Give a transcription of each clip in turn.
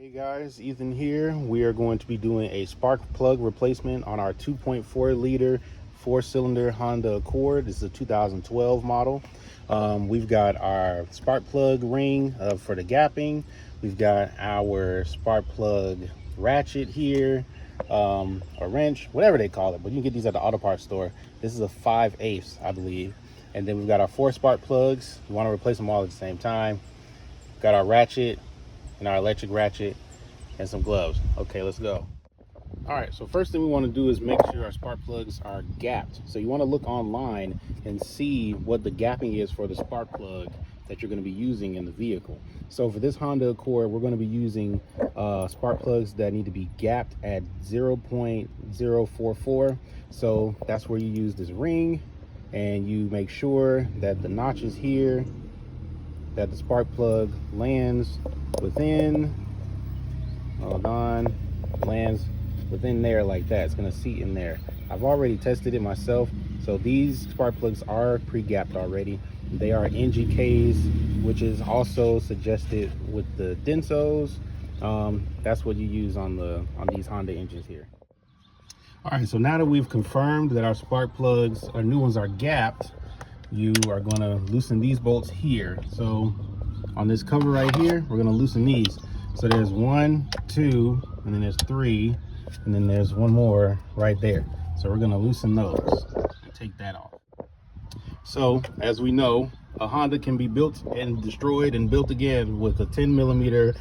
Hey guys, Ethan here. We are going to be doing a spark plug replacement on our 2.4 liter four-cylinder Honda Accord. This is a 2012 model. We've got our spark plug ring for the gapping. We've got our spark plug ratchet here, or wrench, whatever they call it, but you can get these at the auto parts store. This is a 5/8, I believe. And then we've got our 4 spark plugs. We want to replace them all at the same time. Got our ratchet and our electric ratchet and some gloves. Okay, let's go. All right, so first thing we want to do is make sure our spark plugs are gapped. So you want to look online and see what the gapping is for the spark plug that you're going to be using in the vehicle. So for this Honda Accord, we're going to be using spark plugs that need to be gapped at 0.044. So that's where you use this ring and you make sure that the notches here, that the spark plug lands within, hold on, lands within there like that. It's gonna seat in there. I've already tested it myself. So these spark plugs are pre-gapped already. They are NGKs, which is also suggested with the Densos. That's what you use on these Honda engines here. All right, so now that we've confirmed that our spark plugs, our new ones, are gapped, you are going to loosen these bolts here. So on this cover right here, we're going to loosen these. So there's 1, 2, and then there's 3, and then there's one more right there. So we're going to loosen those and take that off. So as we know, a Honda can be built and destroyed and built again with a 10mm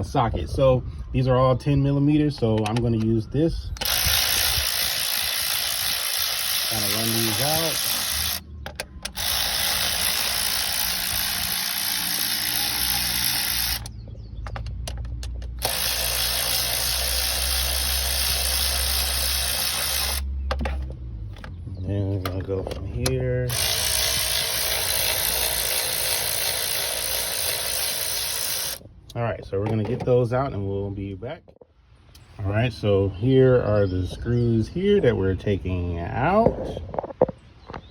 socket. So these are all 10mm. So I'm going to use this, kind of run these out. And we're gonna go from here. All right, so we're gonna get those out and we'll be back. All right, so here are the screws here that we're taking out.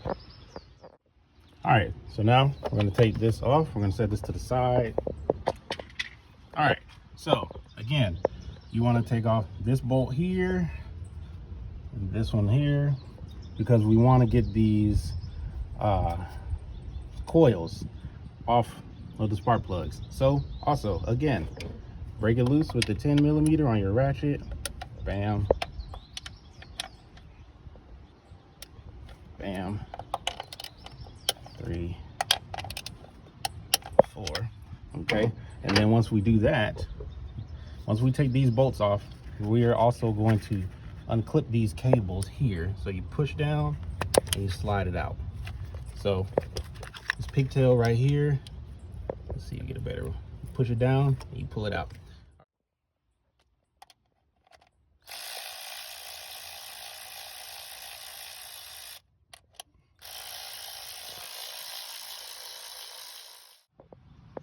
All right, so now we're gonna take this off. We're gonna set this to the side. All right, so again, you wanna take off this bolt here, and this one here, because we want to get these coils off of the spark plugs. So also, again, break it loose with the 10mm on your ratchet. Bam, bam, 3, 4. Okay, and then once we do that, once we take these bolts off, we are also going to unclip these cables here. So you push down and you slide it out. So this pigtail right here, let's see, you get a better one. Push it down and you pull it out.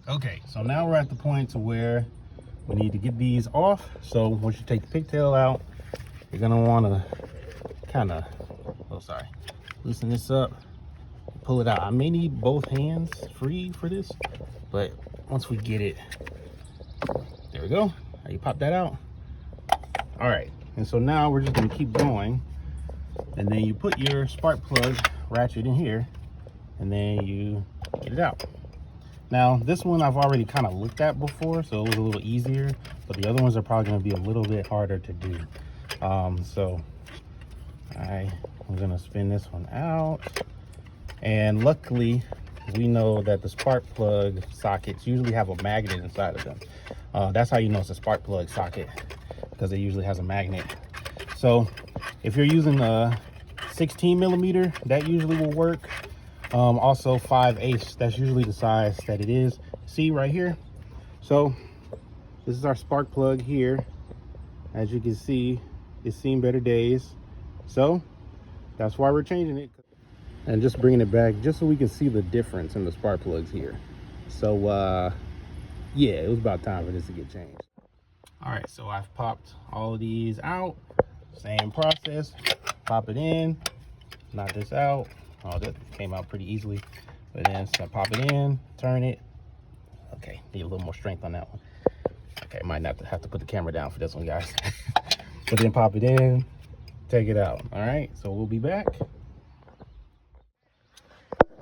Okay, so now we're at the point to where we need to get these off. So once you take the pigtail out, you're gonna want to kind of, loosen this up, pull it out. I may need both hands free for this, but once we get it, there we go. Now you pop that out. All right, and so now we're just gonna keep going, and then you put your spark plug ratchet in here, and then you get it out. Now this one I've already kind of looked at before, so it was a little easier, but the other ones are probably gonna be a little bit harder to do. So I'm gonna spin this one out, and luckily we know that the spark plug sockets usually have a magnet inside of them. That's how you know it's a spark plug socket, because it usually has a magnet. So if you're using a 16mm, that usually will work. Also 5/8, that's usually the size that it is. See right here? So this is our spark plug here. As you can see, it's seen better days. So that's why we're changing it. And just bringing it back just so we can see the difference in the spark plugs here. So yeah, it was about time for this to get changed. All right, so I've popped all of these out. Same process, pop it in, knock this out. Oh, that came out pretty easily. But then so pop it in, turn it. Okay, need a little more strength on that one. Okay, might not have to put the camera down for this one, guys. But then pop it in, take it out. All right, so we'll be back.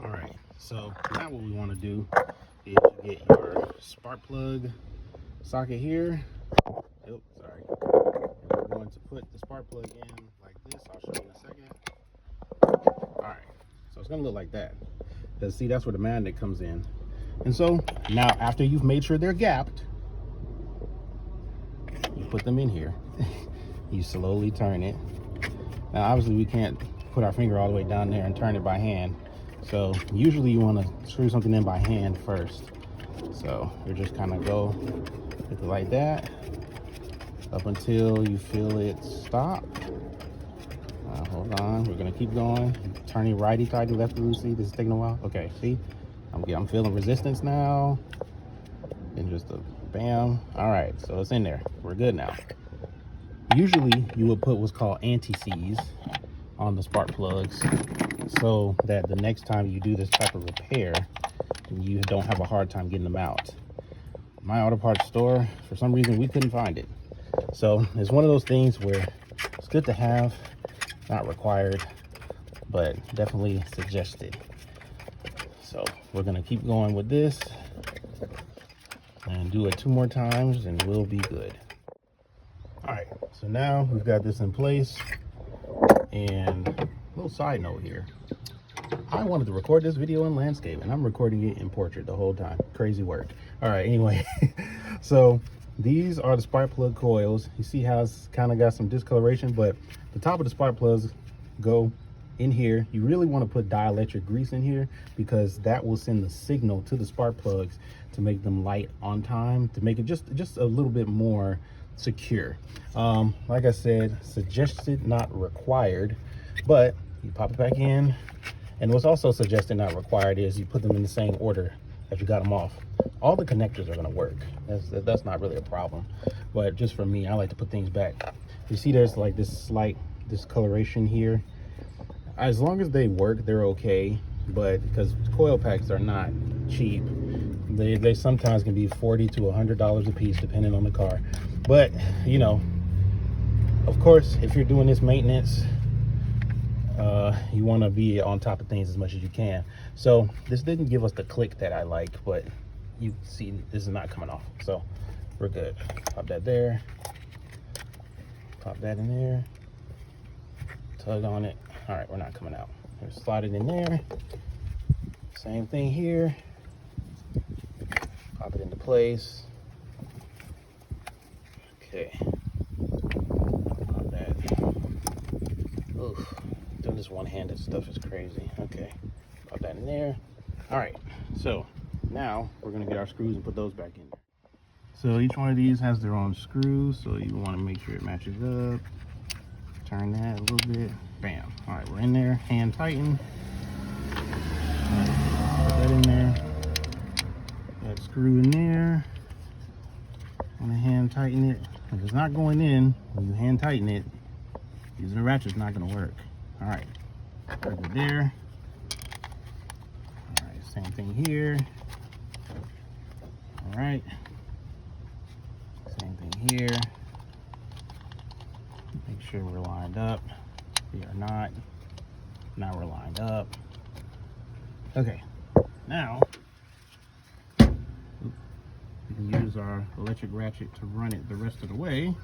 All right, so now what we want to do is get your spark plug socket here. Oh, sorry. And we're going to put the spark plug in like this. I'll show you in a second. All right, so it's gonna look like that. Because see, that's where the magnet comes in. And so now after you've made sure they're gapped, you put them in here. You slowly turn it. Now obviously we can't put our finger all the way down there and turn it by hand. So usually you want to screw something in by hand first. So you just kind of go with it like that up until you feel it stop. Hold on, we're gonna keep going. Turning righty tighty, lefty loosey. This is taking a while. Okay, see, I'm feeling resistance now. And just a bam. All right, so it's in there. We're good now. Usually you would put what's called anti-seize on the spark plugs so that the next time you do this type of repair, you don't have a hard time getting them out. My auto parts store, for some reason, we couldn't find it. So it's one of those things where it's good to have, not required, but definitely suggested. So we're gonna keep going with this and do it 2 more times and we'll be good. All right, so now we've got this in place. And a little side note here, I wanted to record this video in landscape and I'm recording it in portrait the whole time. Crazy work. All right, anyway, so these are the spark plug coils. You see how it's kind of got some discoloration, but the top of the spark plugs go in here. You really want to put dielectric grease in here because that will send the signal to the spark plugs to make them light on time, to make it just a little bit more secure. Like I said, suggested, not required, but you pop it back in. And what's also suggested, not required, is you put them in the same order as you got them off. All the connectors are going to work. That's not really a problem, but just for me, I like to put things back. You see there's like this slight discoloration here. As long as they work, they're okay, but because coil packs are not cheap, they sometimes can be $40 to $100 a piece depending on the car. But you know, of course, if you're doing this maintenance, you want to be on top of things as much as you can. So this didn't give us the click that I like, but you see this is not coming off, so we're good. Pop that there, pop that in there, tug on it. All right, we're not coming out. Just slide it in there. Same thing here. Pop it into place. Okay. Pop that. Oof. Doing this one-handed stuff is crazy. Okay. Pop that in there. All right. So now we're gonna get our screws and put those back in there. So each one of these has their own screws, so you want to make sure it matches up. Turn that a little bit. Bam. All right, we're in there. Hand tighten. All right, put that in there. That screw in there. Want to hand tighten it. If it's not going in, when you hand tighten it, using the ratchet's not going to work. All right, put it there. All right, same thing here. All right, same thing here. Make sure we're lined up. We are not. Now we're lined up. Okay, now we can use our electric ratchet to run it the rest of the way.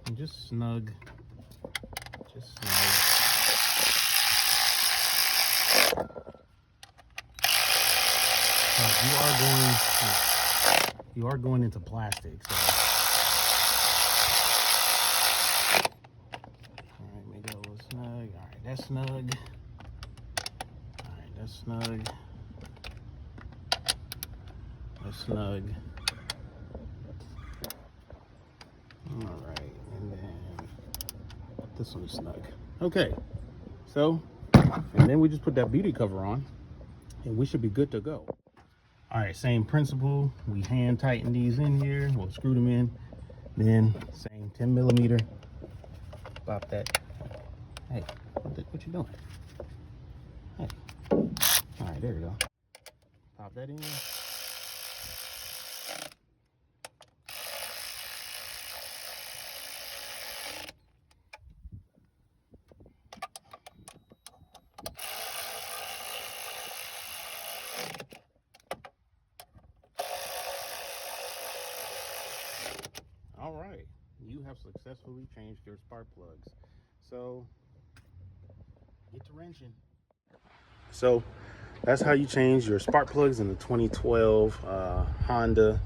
And just snug. Just snug. You are going into plastic, so. All right, make that a little snug. All right, that's snug. All right, that's snug. That's snug. All right, and then this one is snug. Okay, so, and then we just put that beauty cover on, and we should be good to go. All right, same principle. We hand tighten these in here. We'll screw them in. Then same 10 millimeter. Pop that. Hey, what you doing? Hey. right, there we go. Pop that in. All right, you have successfully changed your spark plugs. So get to wrenching. So that's how you change your spark plugs in the 2012 Honda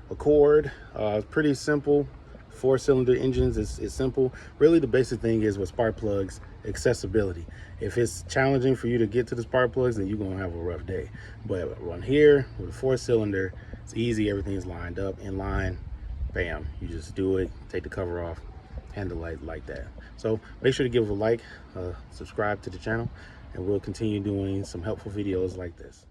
Accord. It's pretty simple. 4-cylinder engines is simple. Really, the basic thing is with spark plugs, accessibility. If it's challenging for you to get to the spark plugs, then you're gonna have a rough day. But on here with a 4-cylinder, it's easy. Everything's lined up in line. Bam! You just do it. Take the cover off. Handle it like that. So make sure to give a like, subscribe to the channel, and we'll continue doing some helpful videos like this.